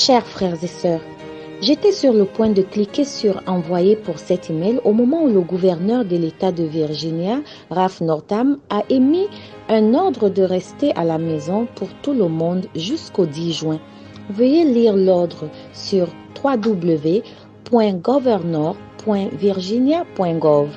Chers frères et sœurs, j'étais sur le point de cliquer sur envoyer pour cet email au moment où le gouverneur de l'État de Virginia, Ralph Northam, a émis un ordre de rester à la maison pour tout le monde jusqu'au 10 juin. Veuillez lire l'ordre sur www.governor.virginia.gov.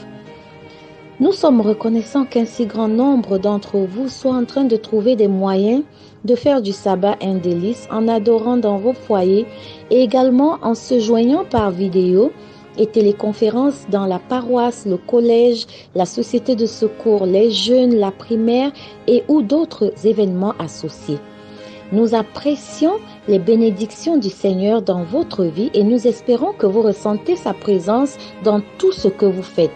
Nous sommes reconnaissants qu'un si grand nombre d'entre vous soient en train de trouver des moyens de faire du sabbat un délice en adorant dans vos foyers et également en se joignant par vidéo et téléconférence dans la paroisse, le collège, la société de secours, les jeunes, la primaire et ou d'autres événements associés. Nous apprécions les bénédictions du Seigneur dans votre vie et nous espérons que vous ressentez sa présence dans tout ce que vous faites.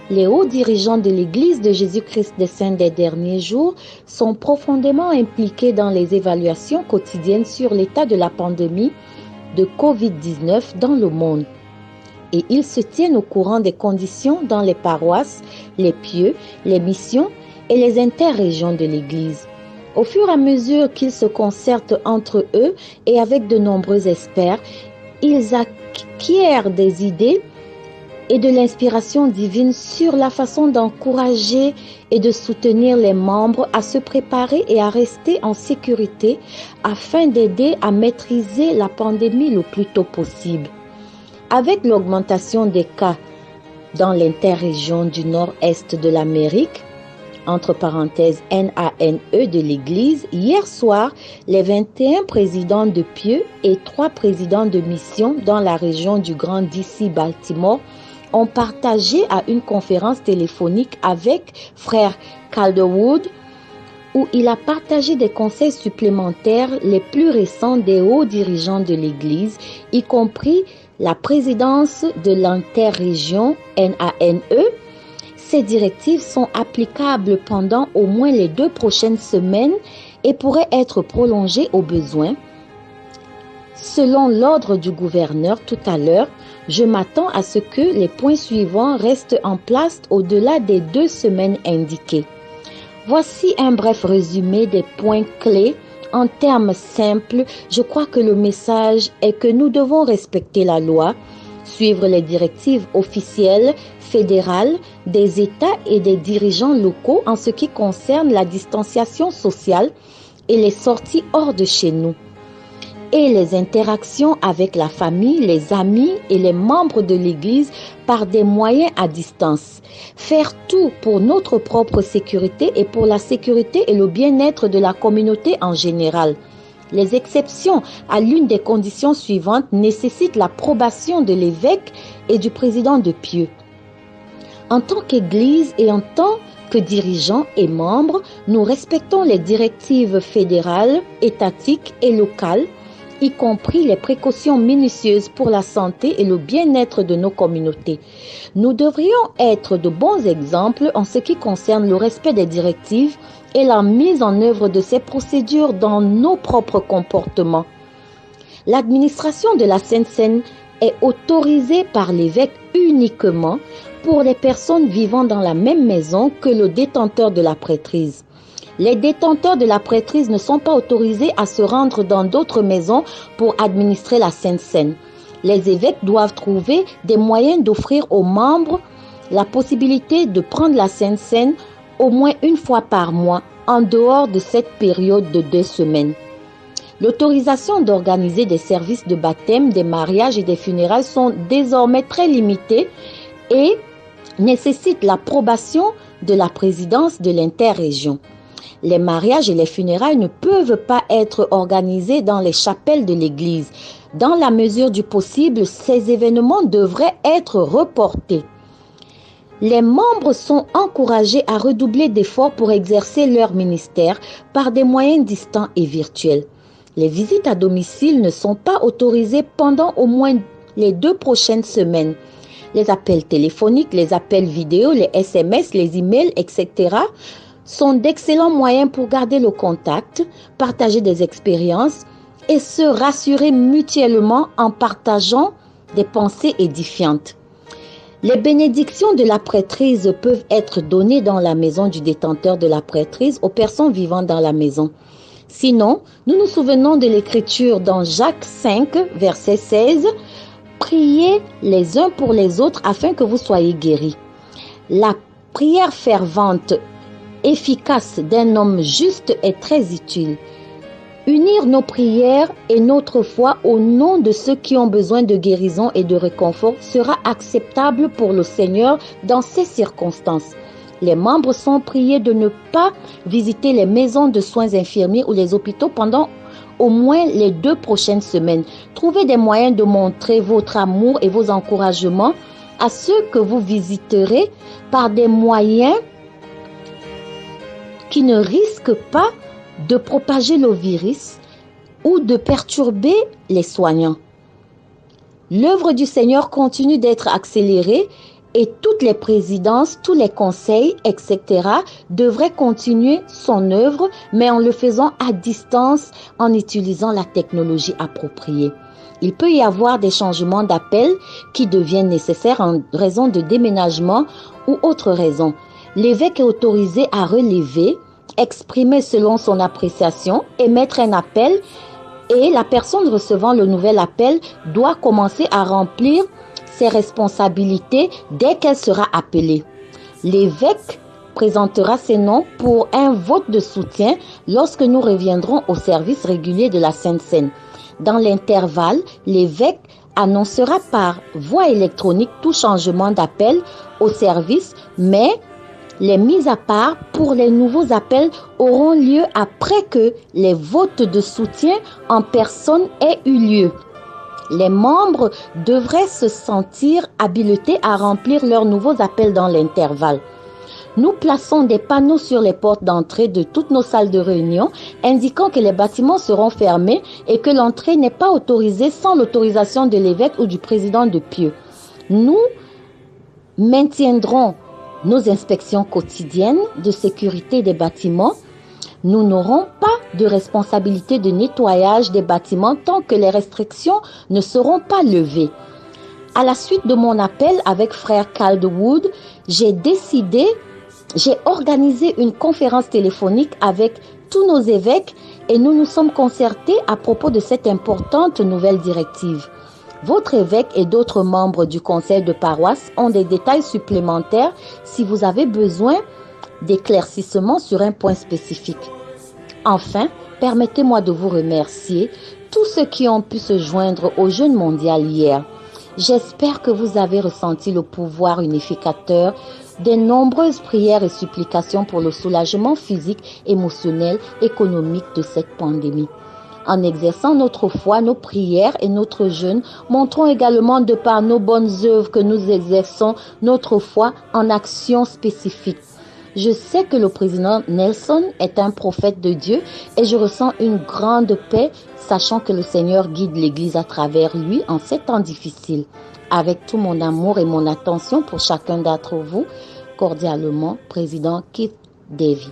Les hauts dirigeants de l'Église de Jésus-Christ des Saints des derniers jours sont profondément impliqués dans les évaluations quotidiennes sur l'état de la pandémie de COVID-19 dans le monde. Et ils se tiennent au courant des conditions dans les paroisses, les pieux, les missions et les interrégions de l'Église. Au fur et à mesure qu'ils se concertent entre eux et avec de nombreux experts, ils acquièrent des idées et de l'inspiration divine sur la façon d'encourager et de soutenir les membres à se préparer et à rester en sécurité afin d'aider à maîtriser la pandémie le plus tôt possible. Avec l'augmentation des cas dans l'interrégion du nord-est de l'Amérique, entre parenthèses NANE de l'Église, hier soir, les 21 présidents de pieux et 3 présidents de mission dans la région du Grand DC Baltimore ont partagé à une conférence téléphonique avec frère Calderwood où il a partagé des conseils supplémentaires les plus récents des hauts dirigeants de l'Église, y compris la présidence de l'interrégion NANE. Ces directives sont applicables pendant au moins les 2 prochaines semaines et pourraient être prolongées au besoin. Selon l'ordre du gouverneur tout à l'heure, je m'attends à ce que les points suivants restent en place au-delà des 2 semaines indiquées. Voici un bref résumé des points clés. En termes simples, je crois que le message est que nous devons respecter la loi, suivre les directives officielles fédérales des États et des dirigeants locaux en ce qui concerne la distanciation sociale et les sorties hors de chez nous, et les interactions avec la famille, les amis et les membres de l'Église par des moyens à distance. Faire tout pour notre propre sécurité et pour la sécurité et le bien-être de la communauté en général. Les exceptions à l'une des conditions suivantes nécessitent l'approbation de l'évêque et du président de pieux. En tant qu'Église et en tant que dirigeants et membres, nous respectons les directives fédérales, étatiques et locales, y compris les précautions minutieuses pour la santé et le bien-être de nos communautés. Nous devrions être de bons exemples en ce qui concerne le respect des directives et la mise en œuvre de ces procédures dans nos propres comportements. L'administration de la Sainte Seine est autorisée par l'évêque uniquement pour les personnes vivant dans la même maison que le détenteur de la prêtrise. Les détenteurs de la prêtrise ne sont pas autorisés à se rendre dans d'autres maisons pour administrer la Sainte Seine. Les évêques doivent trouver des moyens d'offrir aux membres la possibilité de prendre la Sainte Seine au moins une fois par mois, en dehors de cette période de 2 semaines. L'autorisation d'organiser des services de baptême, des mariages et des funérailles sont désormais très limitées et nécessitent l'approbation de la présidence de l'interrégion. Les mariages et les funérailles ne peuvent pas être organisés dans les chapelles de l'Église. Dans la mesure du possible, ces événements devraient être reportés. Les membres sont encouragés à redoubler d'efforts pour exercer leur ministère par des moyens distants et virtuels. Les visites à domicile ne sont pas autorisées pendant au moins les 2 prochaines semaines. Les appels téléphoniques, les appels vidéo, les SMS, les emails, etc. sont d'excellents moyens pour garder le contact, partager des expériences et se rassurer mutuellement en partageant des pensées édifiantes. Les bénédictions de la prêtrise peuvent être données dans la maison du détenteur de la prêtrise aux personnes vivant dans la maison. Sinon, nous nous souvenons de l'écriture dans Jacques 5, verset 16, « Priez les uns pour les autres afin que vous soyez guéris. » La prière fervente, efficace d'un homme juste est très utile. Unir nos prières et notre foi au nom de ceux qui ont besoin de guérison et de réconfort sera acceptable pour le Seigneur dans ces circonstances. Les membres sont priés de ne pas visiter les maisons de soins infirmiers ou les hôpitaux pendant au moins les 2 prochaines semaines. Trouvez des moyens de montrer votre amour et vos encouragements à ceux que vous visiterez par des moyens qui ne risquent pas de propager le virus ou de perturber les soignants. L'œuvre du Seigneur continue d'être accélérée et toutes les présidences, tous les conseils, etc. devraient continuer son œuvre, mais en le faisant à distance en utilisant la technologie appropriée. Il peut y avoir des changements d'appel qui deviennent nécessaires en raison de déménagement ou autre raison. L'évêque est autorisé à relever, exprimer selon son appréciation, émettre un appel et la personne recevant le nouvel appel doit commencer à remplir ses responsabilités dès qu'elle sera appelée. L'évêque présentera ses noms pour un vote de soutien lorsque nous reviendrons au service régulier de la Sainte Seine. Dans l'intervalle, l'évêque annoncera par voie électronique tout changement d'appel au service, mais les mises à part pour les nouveaux appels auront lieu après que les votes de soutien en personne aient eu lieu. Les membres devraient se sentir habilités à remplir leurs nouveaux appels dans l'intervalle. Nous plaçons des panneaux sur les portes d'entrée de toutes nos salles de réunion indiquant que les bâtiments seront fermés et que l'entrée n'est pas autorisée sans l'autorisation de l'évêque ou du président de Pieux. Nous maintiendrons nos inspections quotidiennes de sécurité des bâtiments. Nous n'aurons pas de responsabilité de nettoyage des bâtiments tant que les restrictions ne seront pas levées. À la suite de mon appel avec frère Calderwood, j'ai organisé une conférence téléphonique avec tous nos évêques et nous nous sommes concertés à propos de cette importante nouvelle directive. Votre évêque et d'autres membres du conseil de paroisse ont des détails supplémentaires si vous avez besoin d'éclaircissements sur un point spécifique. Enfin, permettez-moi de vous remercier tous ceux qui ont pu se joindre au jeûne mondial hier. J'espère que vous avez ressenti le pouvoir unificateur des nombreuses prières et supplications pour le soulagement physique, émotionnel, économique de cette pandémie. En exerçant notre foi, nos prières et notre jeûne, montrons également de par nos bonnes œuvres que nous exerçons notre foi en actions spécifiques. Je sais que le président Nelson est un prophète de Dieu et je ressens une grande paix, sachant que le Seigneur guide l'Église à travers lui en ces temps difficiles. Avec tout mon amour et mon attention pour chacun d'entre vous, cordialement, président Keith Davy.